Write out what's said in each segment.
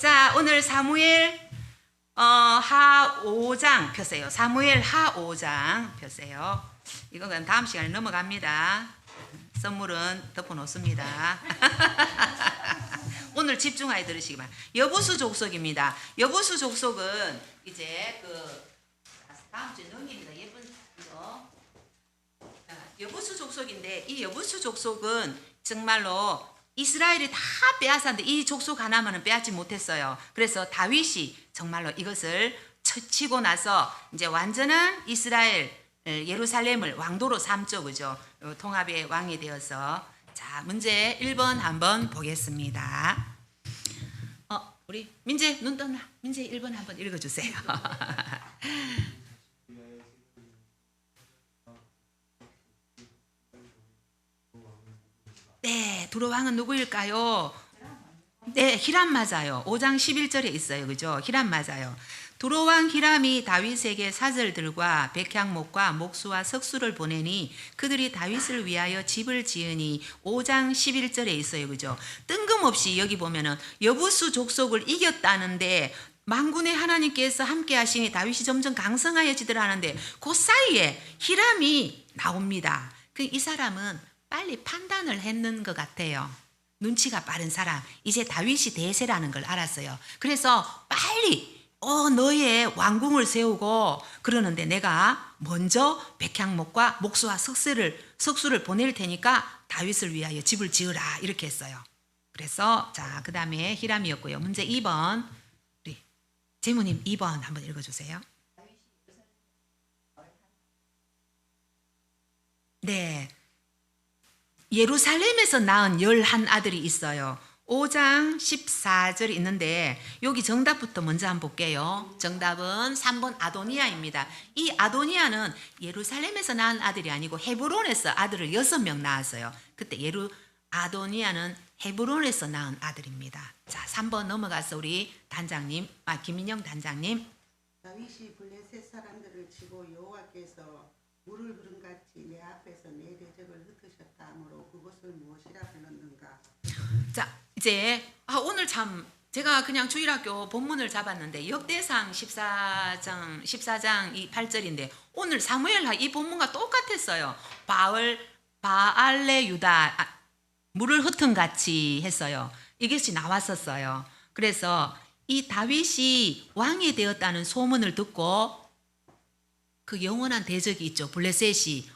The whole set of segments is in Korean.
자, 오늘 사무엘 하 5장 펴세요. 사무엘 하 5장 펴세요. 이건 다음 시간에 넘어갑니다. 선물은 덮어놓습니다. 오늘 집중하여 들으시기 바랍니다. 여부수 족속입니다. 여부수 족속은 이제 다음 주에 넘깁니다. 예쁜 이거 여부수 족속인데, 이 여부수 족속은 정말로 이스라엘이 다 빼앗았는데 이 족속 하나만은 빼앗지 못했어요. 그래서 다윗이 정말로 이것을 치고 나서 이제 완전한 이스라엘 예루살렘을 왕도로 삼죠, 그죠? 통합의 왕이 되어서. 자, 문제 1번 한번 보겠습니다. 우리 민재 눈 떴나? 민재 1번 한번 읽어주세요. 네, 두로 왕은 누구일까요? 네, 히람 맞아요. 5장 11절에 있어요, 그죠? 히람 맞아요. 두로 왕 히람이 다윗에게 사절들과 백향목과 목수와 석수를 보내니 그들이 다윗을 위하여 집을 지으니 5장 11절에 있어요, 그죠? 뜬금없이 여기 보면은 여부수 족속을 이겼다는데 만군의 하나님께서 함께 하시니 다윗이 점점 강성하여지더라 하는데 그 사이에 히람이 나옵니다. 이 사람은 빨리 판단을 했는 것 같아요. 눈치가 빠른 사람, 이제 다윗이 대세라는 걸 알았어요. 그래서 빨리 너의 왕궁을 세우고, 그러는데 내가 먼저 백향목과 목수와 석수를 보낼 테니까 다윗을 위하여 집을 지으라, 이렇게 했어요. 그래서 자, 그 다음에 히람이었고요. 문제 2번 우리 재무님 2번 한번 읽어주세요. 네, 예루살렘에서 낳은 11아들이 있어요. 5장 14절 있는데 여기 정답부터 먼저 한번 볼게요. 정답은 3번 아도니아입니다. 이 아도니아는 예루살렘에서 낳은 아들이 아니고 헤브론에서 아들을 6명 낳았어요. 그때 아도니아는 헤브론에서 낳은 아들입니다. 자, 3번 넘어가서 우리 단장님, 김인영 단장님. 다윗이 블레셋 사람들을 치고 여호와께서 물을 흐름같이 내 앞에서 내 대적을 흩으셨다므로 그것을 무엇이라 불렀는가? 자, 이제 오늘 참 제가 그냥 주일학교 본문을 잡았는데 역대상 14장 이 8절인데 오늘 사무엘하 이 본문과 똑같았어요. 바알레 유다 물을 흩은 같이 했어요. 이것이 나왔었어요. 그래서 이 다윗이 왕이 되었다는 소문을 듣고 그 영원한 대적이 있죠. 블레셋이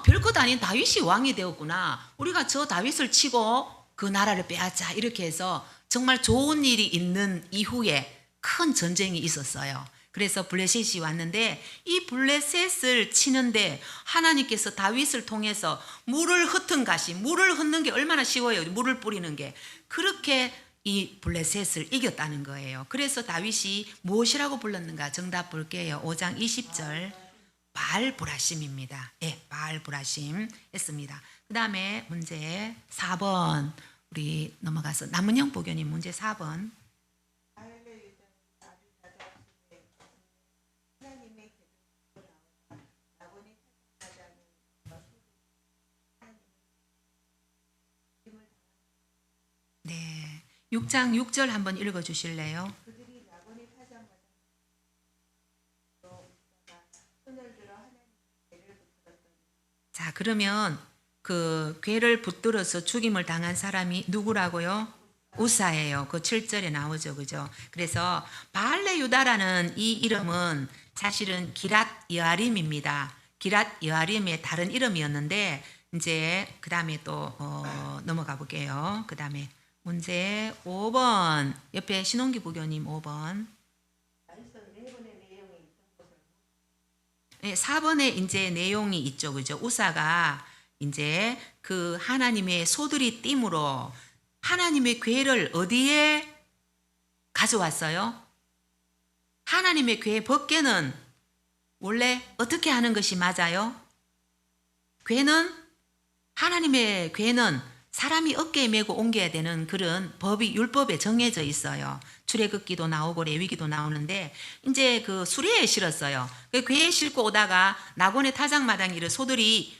별것 아닌 다윗이 왕이 되었구나. 우리가 저 다윗을 치고 그 나라를 빼앗자, 이렇게 해서 정말 좋은 일이 있는 이후에 큰 전쟁이 있었어요. 그래서 블레셋이 왔는데 이 블레셋을 치는데 하나님께서 다윗을 통해서 물을 흩은 것이, 물을 흩는 게 얼마나 쉬워요. 물을 뿌리는 게. 그렇게 이 블레셋을 이겼다는 거예요. 그래서 다윗이 무엇이라고 불렀는가? 정답 볼게요. 5장 20절. 바알브라심입니다. 예, 바알브라심 했습니다. 그 다음에 문제 4번 우리 넘어가서 남은영 보교님 문제 4번. 네, 6장 6절 한번 읽어주실래요? 자, 그러면 그 괴를 붙들어서 죽임을 당한 사람이 누구라고요? 우사예요. 그 7절에 나오죠, 그죠? 그래서 바알레 유다라는 이 이름은 사실은 기랏 여아림입니다. 기랏 여아림의 다른 이름이었는데 이제 그 다음에 또 넘어가 볼게요. 그 다음에 문제 5번 옆에 신홍기 부교님 5번. 네, 4번에 이제 내용이 있죠, 그죠? 우사가 이제 그 하나님의 소들이 띠므로 하나님의 궤를 어디에 가져왔어요? 하나님의 궤 벗개는 원래 어떻게 하는 것이 맞아요? 하나님의 궤는 사람이 어깨에 메고 옮겨야 되는 그런 법이 율법에 정해져 있어요. 출애굽기도 나오고 레위기도 나오는데 이제 그 수레에 실었어요. 그 궤에 싣고 오다가 낙원의 타작마당에 이르 소들이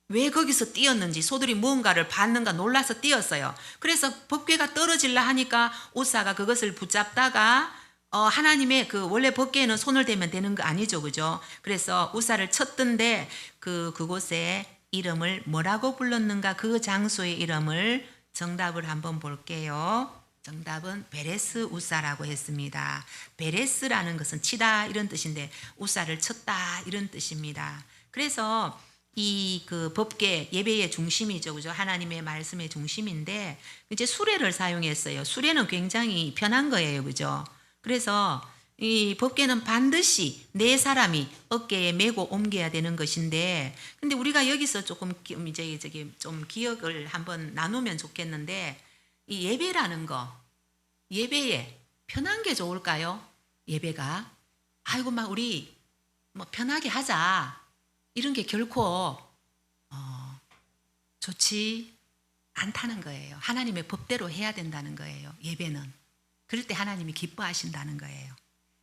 왜 거기서 뛰었는지 소들이 무언가를 봤는가 놀라서 뛰었어요. 그래서 법궤가 떨어질라 하니까 우사가 그것을 붙잡다가 하나님의 그 원래 법궤에는 손을 대면 되는 거 아니죠, 그죠? 그래서 우사를 쳤던데 그곳에 이름을 뭐라고 불렀는가, 그 장소의 이름을 정답을 한번 볼게요. 정답은 베레스 우사라고 했습니다. 베레스라는 것은 치다 이런 뜻인데 우사를 쳤다 이런 뜻입니다. 그래서 이 그 법궤 예배의 중심이죠, 그죠? 하나님의 말씀의 중심인데 이제 수레를 사용했어요. 수레는 굉장히 편한 거예요, 그죠? 그래서 이 법궤는 반드시 네 사람이 어깨에 메고 옮겨야 되는 것인데, 근데 우리가 여기서 조금 이제 저기 좀 기억을 한번 나누면 좋겠는데, 이 예배라는 거, 예배에 편한 게 좋을까요? 예배가 아이고 막 우리 뭐 편하게 하자 이런 게 결코 좋지 않다는 거예요. 하나님의 법대로 해야 된다는 거예요. 예배는 그럴 때 하나님이 기뻐하신다는 거예요.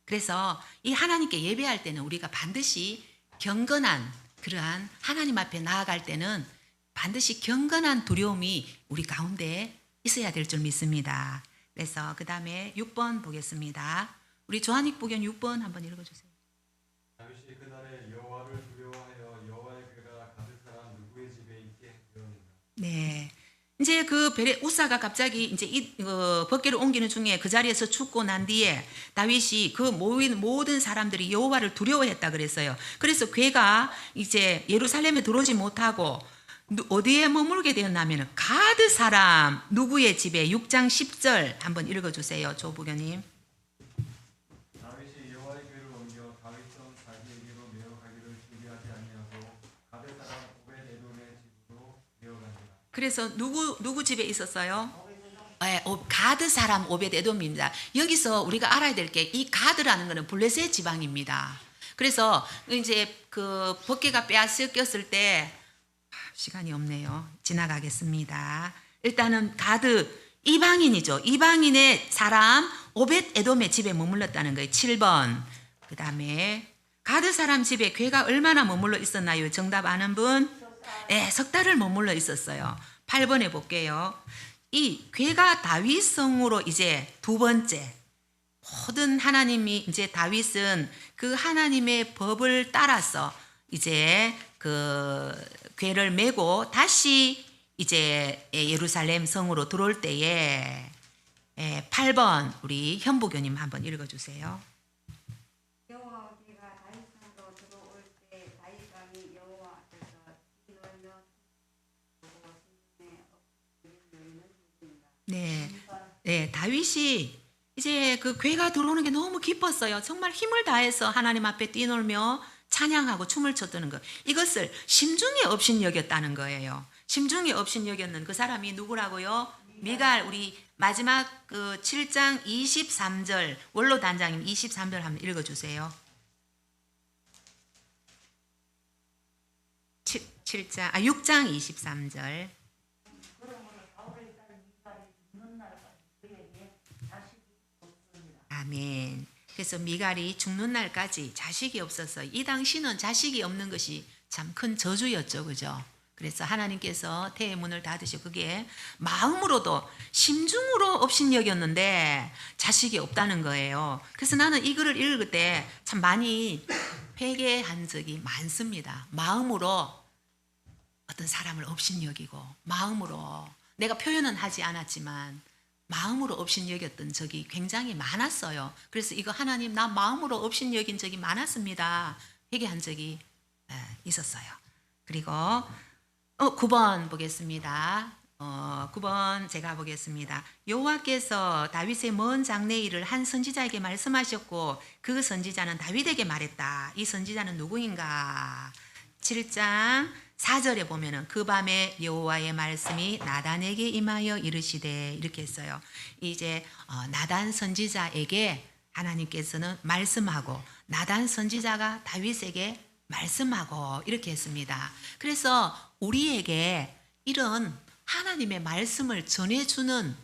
그래서 이 하나님께 예배할 때는 우리가 반드시 경건한, 그러한 하나님 앞에 나아갈 때는 반드시 경건한 두려움이 우리 가운데 있어야 될 줄 믿습니다. 그래서 그 다음에 6번 보겠습니다. 우리 조한익부경 6번 한번 읽어주세요. 다윗이 그날에 여호와를 두려워하여 여호와의 궤가 가득 사람 누구의 집에 있게 되었는가. 네. 이제 그 우사가 갑자기 이제 법궤를 옮기는 중에 그 자리에서 죽고 난 뒤에 다윗이 그 모든 사람들이 여호와를 두려워했다 그랬어요. 그래서 궤가 이제 예루살렘에 들어오지 못하고 어디에 머물게 되었냐면 가드 사람 누구의 집에 6장 10절 한번 읽어주세요. 조부교님. 다윗이 여호와의 궤를 옮겨 다윗성 자기에게로 메어가기를 준비하지 아니하고 가드 사람 오벳에돔의 집으로 메어간지라. 그래서 누구 집에 있었어요? 네, 가드 사람 오벳에돔입니다. 여기서 우리가 알아야 될 게 이 가드라는 것은 블레셋 지방입니다. 그래서 이제 그 법궤가 빼앗겼을 때 시간이 없네요. 지나가겠습니다. 일단은 가드 이방인이죠. 이방인의 사람 오벳에돔의 집에 머물렀다는 거예요. 7번. 그 다음에 가드 사람 집에 궤가 얼마나 머물러 있었나요? 정답 아는 분? 네, 석 달을 머물러 있었어요. 8번에 볼게요. 이 궤가 다윗성으로 이제 두 번째, 모든 하나님이 이제 다윗은 그 하나님의 법을 따라서 이제 그 궤를 메고 다시 이제 예루살렘 성으로 들어올 때에 8번 우리 현보교님 한번 읽어주세요. 여호와 궤가 다윗성으로 들어올 때 다윗 왕이 여호와 앞에서 뛰놀며 보고 신중에 엎드리는 중입니다. 네, 다윗이 이제 그 궤가 들어오는 게 너무 기뻤어요. 정말 힘을 다해서 하나님 앞에 뛰놀며 찬양하고 춤을 췄다는 것. 이것을 심중에 업신여겼다는 거예요. 심중에 업신여겼는 그 사람이 누구라고요? 미갈. 우리 마지막 그 7장 23절 원로 단장님 23절 한번 읽어주세요. 6장 23절. 아멘. 그래서 미갈이 죽는 날까지 자식이 없었어요. 이 당시는 자식이 없는 것이 참 큰 저주였죠, 그죠? 그래서 하나님께서 태의 문을 닫으시고 그게 마음으로도 심중으로 업신여겼는데 자식이 없다는 거예요. 그래서 나는 이 글을 읽을 때 참 많이 회개한 적이 많습니다. 마음으로 어떤 사람을 업신여기고 마음으로 내가 표현은 하지 않았지만 마음으로 업신여겼던 적이 굉장히 많았어요. 그래서 이거 하나님 나 마음으로 업신여긴 적이 많았습니다. 회개한 적이 있었어요. 그리고 9번 보겠습니다. 9번 제가 보겠습니다. 여호와께서 다윗의 먼 장래 일을 한 선지자에게 말씀하셨고 그 선지자는 다윗에게 말했다. 이 선지자는 누구인가? 7장 4절에 보면은 그 밤에 여호와의 말씀이 나단에게 임하여 이르시되 이렇게 했어요. 이제 나단 선지자에게 하나님께서는 말씀하고 나단 선지자가 다윗에게 말씀하고 이렇게 했습니다. 그래서 우리에게 이런 하나님의 말씀을 전해주는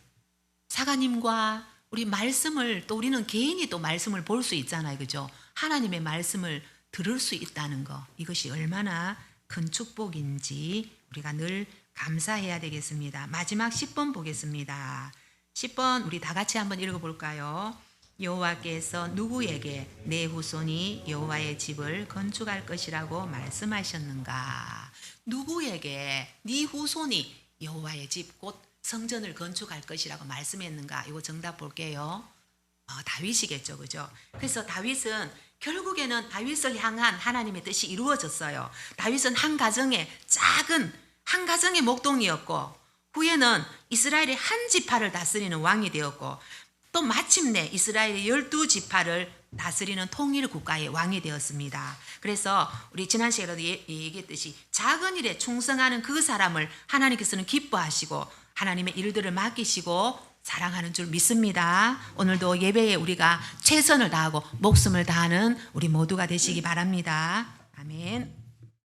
사가님과 우리 말씀을 또 우리는 개인이 또 말씀을 볼 수 있잖아요. 그죠? 하나님의 말씀을 들을 수 있다는 거 이것이 얼마나 큰 축복인지 우리가 늘 감사해야 되겠습니다. 마지막 10번 보겠습니다. 10번 우리 다 같이 한번 읽어볼까요? 여호와께서 누구에게 내 후손이 여호와의 집을 건축할 것이라고 말씀하셨는가? 누구에게 네 후손이 여호와의 집 곧 성전을 건축할 것이라고 말씀했는가? 이거 정답 볼게요. 다윗이겠죠, 그죠? 그래서 다윗은 결국에는 다윗을 향한 하나님의 뜻이 이루어졌어요. 다윗은 한 가정의 작은 한 가정의 목동이었고 후에는 이스라엘의 한 지파를 다스리는 왕이 되었고 또 마침내 이스라엘의 12지파를 다스리는 통일 국가의 왕이 되었습니다. 그래서 우리 지난 시간에도 얘기했듯이 작은 일에 충성하는 그 사람을 하나님께서는 기뻐하시고 하나님의 일들을 맡기시고 사랑하는 줄 믿습니다. 오늘도 예배에 우리가 최선을 다하고 목숨을 다하는 우리 모두가 되시기 바랍니다. 아멘.